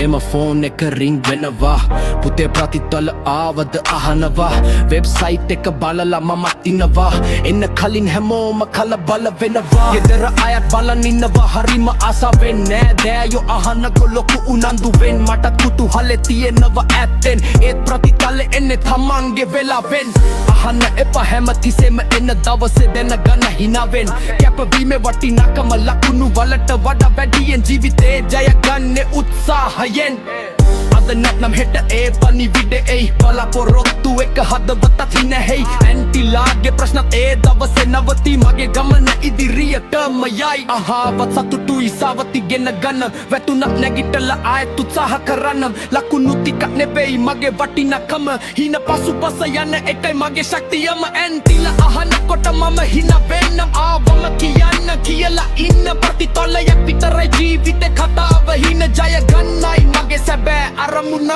එම ෆෝන් එක රිං වෙනවා පුතේ ප්‍රතිතල ආවද අහනවා වෙබ්සයිට් එක බලලා මමත් ඉන්නවා එන්න කලින් හැමෝම කලබල වෙනවා ගෙදර අයත් බලන් ඉන්නවා හරිම ආසාවෙන් නෑ දෑයෝ අහනකො ලොකු උනන්දුවෙන් මටත් කුතුහලේ තියෙනවා ඇත්තෙන් ඒත් ප්‍රතිතලෙ එන්නේ තමන්ගේ වෙලාවෙන් අහන්න එපා හැමතිස්සෙම එන දවසේ දැනගන්න හිනාවෙන් කැපවීමේ වටිනාකම ලකුණු වලට වඩා වැඩියෙන් ජීවිතේ ජය ගන්න උත්සාහයෙන් අද නැත්නම් හෙට ඒ පණිවිඩේ එයි බලාපොරොත්තු එක හදවතත් හිනැහෙයි ඇන්ටිලාගේ ප්‍රශ්නත් ඒ දවසේ නවති මගේ ගමන ඉදිරියටම යයි අහවත් සතුටුයි සාවති ගෙන ගන්න වැතුනක් නැගිටලා ආයෙත් උත්සාහ කරන්න ලකුණු ටිකක් නෙවෙයි මගේ වටිනාකම හින පසුපස යන එකයි මගේ ශක්තියම ඇන්ටිලා අහනකොට මම හිනා වෙන්නම් ආවම කියන්න කියලා ඉන්න ප්‍රතිතලයක් විතරයි ජීවිතේ කතාව හින ජය ගන්නයි මගේ සැබෑ අරමුණ